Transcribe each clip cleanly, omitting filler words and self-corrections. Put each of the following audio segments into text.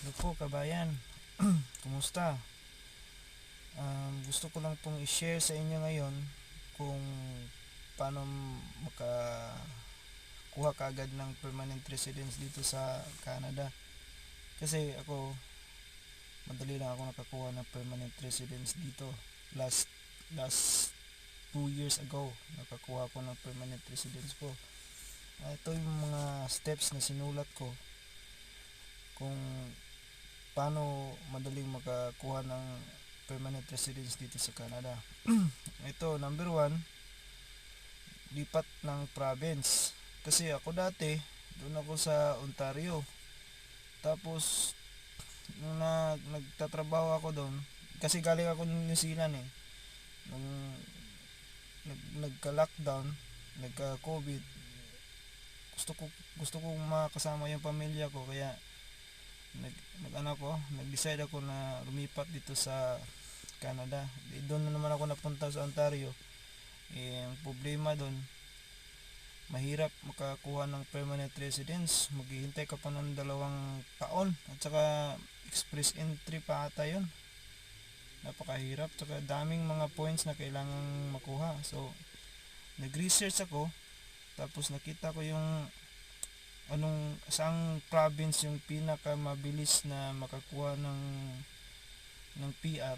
Hello po kabayan, kumusta? Gusto ko lang pong i-share sa inyo ngayon kung paano makakuha kaagad ng permanent residence dito sa Canada. Kasi ako, madali lang ako nakakuha ng permanent residence dito. Last last 2 years ago, nakakuha ko ng permanent residence ko. Ito yung mga steps na sinulat ko kung paano madaling makakuha ng permanent residence dito sa Canada. Ito, number one, lipat ng province. Kasi ako dati, doon ako sa Ontario. Tapos, nung nagtatrabaho ako doon, kasi galing ako ng New Zealand eh. Nung nagka-lockdown, nagka-COVID, gusto ko gusto kong makasama yung pamilya ko, kaya nag-decide ako na lumipat dito sa Canada. Doon na naman ako napunta sa Ontario. Ang problema doon, mahirap makakuha ng permanent residence. Maghihintay ka pa ng 2 taon. At saka express entry pa ata yun. Napakahirap. Saka daming mga points na kailangang makuha. So, nag-research ako. Tapos nakita ko yung saang province yung pinaka mabilis na makakuha ng PR.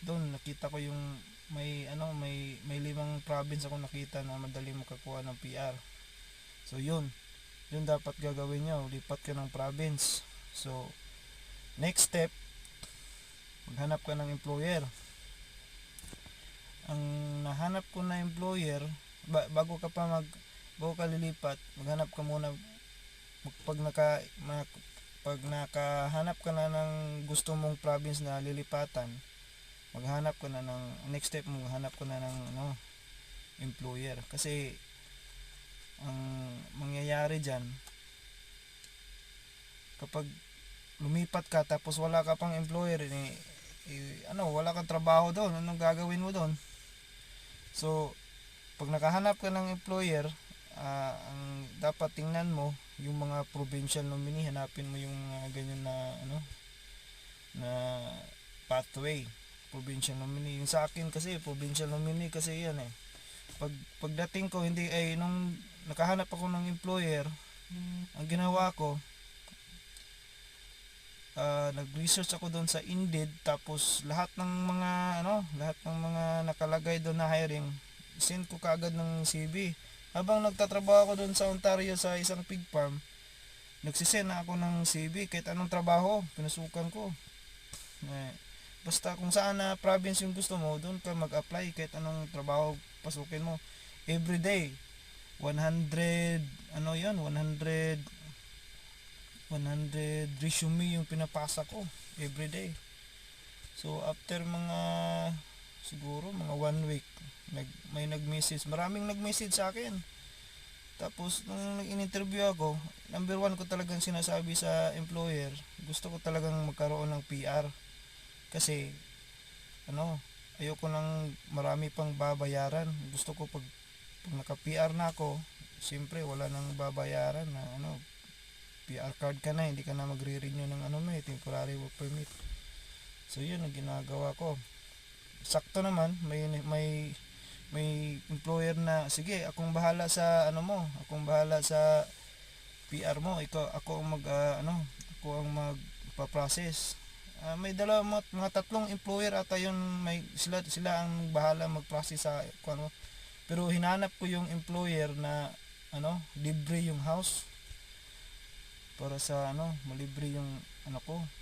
Doon nakita ko yung may 5 province ako nakita na madali makakuha ng PR. So yun dapat gagawin nyo, lipat ka ng province. So next step, maghanap ka ng employer. Ang nahanap ko na employer, bago ka lilipat, maghanap ka muna. Pag nakahanap ka na ng gusto mong province na lilipatan, maghanap ka na ng next step, maghanap ka na ng employer. Kasi ang mangyayari diyan, kapag lumipat ka tapos wala ka pang employer, wala kang trabaho doon, anong gagawin mo doon? So pag nakahanap ka ng employer, ang dapat tingnan mo yung mga provincial nominee. Hanapin mo yung ganyan na pathway, provincial nominee. Yung sa akin kasi provincial nominee kasi yan eh. Pagdating ko, hindi ay nung nakahanap ako ng employer, ang ginawa ko, nag-research ako doon sa Indeed. Tapos lahat ng mga nakalagay doon na hiring, send ko kaagad ng CV. Habang nagtatrabaho ako doon sa Ontario sa isang pig farm, nagsisend na ako ng CV. Kahit anong trabaho, pinasukan ko. Basta kung saan na province yung gusto mo, doon ka mag-apply. Kahit anong trabaho pasukin mo. Everyday 100 resume yung pinapasa ko everyday. So after siguro mga 1 week, may nag-message, maraming nag-message sa akin. Tapos nung nag-interview ako, number 1 ko talagang sinasabi sa employer, gusto ko talagang magkaroon ng PR. Kasi ayoko nang marami pang babayaran. Gusto ko pag naka-PR na ako, siyempre wala nang babayaran na PR card ka na, hindi ka na magre-renew ng temporary work permit. So yun ang ginagawa ko. Sakto naman, may employer na, sige, akong bahala sa akong bahala sa PR mo. Ako ang magpa-process. May mga 3 employer ata yun, sila ang bahala mag-process sa Pero hinanap ko yung employer na libre yung house para sa malibre yung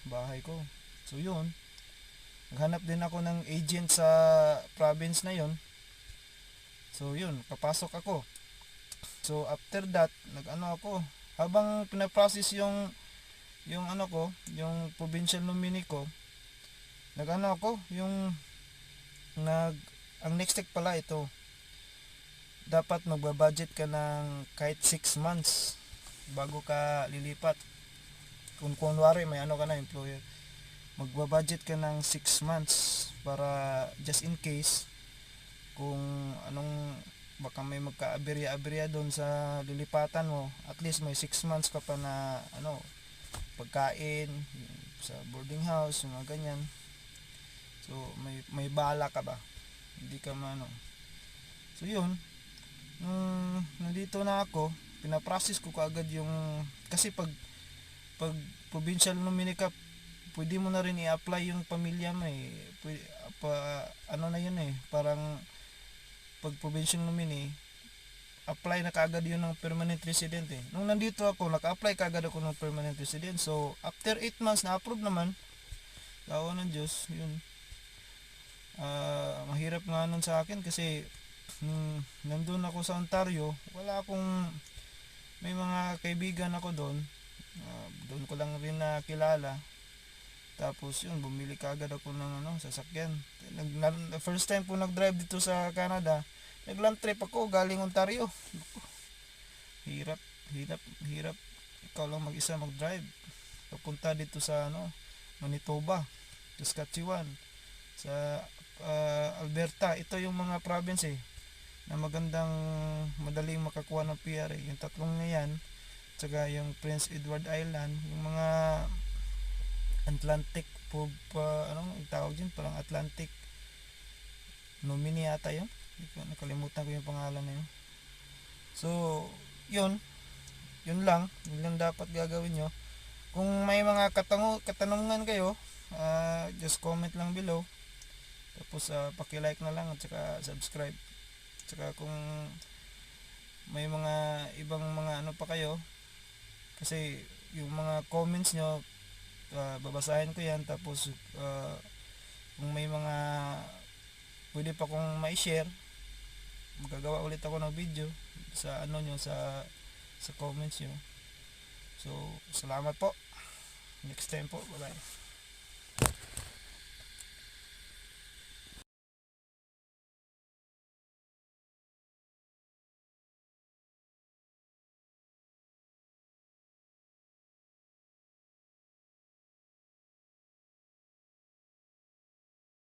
bahay ko. So yun, naghanap din ako ng agent sa province na yun. So yun, papasok ako. So after that, ako, habang pina-process yung provincial nominee ko, ang next step pala ito. Dapat magba-budget ka ng kahit 6 months bago ka lilipat. Kung kunwari may ka na employer, magba-budget ka ng 6 months para just in case kung baka may magka-aberya doon sa lilipatan mo, at least may 6 months ka pa na pagkain sa boarding house, yung mga ganyan. So may bala ka ba, hindi ka mano. So yun, nung nandito na ako, pinaprocess ko kaagad yung, kasi pag provincial nominee ka, pwede mo na rin i-apply yung pamilya mo eh. Ano na yun eh, parang pag provincial nominee, apply na kaagad yun ng permanent resident eh. Nung nandito ako, naka-apply kaagad ako ng permanent resident. So, after 8 months, na-approve naman. Tawa ng Diyos, yun. Mahirap nga nun sa akin kasi nandun ako sa Ontario, wala akong, may mga kaibigan ako doon. Doon ko lang rin nakilala. Tapos yun, bumili kaagad ako ng sasakyan. First time po nag-drive dito sa Canada, nag-land trip ako galing Ontario. Hirap, hirap. Ikaw lang mag-isa mag-drive. Papunta dito sa Manitoba, Saskatchewan, sa Alberta. Ito yung mga province na magandang, madaling makakuha ng PR eh. Yung tatlong na yan, tsaka yung Prince Edward Island, yung mga Atlantic anong tawag dyan, parang Atlantic nominee yata yun. Nakalimutan ko yung pangalan na yun. So yun lang dapat gagawin nyo. Kung may mga katanungan kayo, just comment lang below. Tapos paki-like na lang at saka subscribe. Tsaka kung may mga ibang mga pa kayo, kasi yung mga comments nyo, babasahin ko yan. Tapos kung may mga pwede pa kong ma-share, magagawa ulit ako ng video sa nyo, sa comments nyo. So salamat po, next time po, bye bye.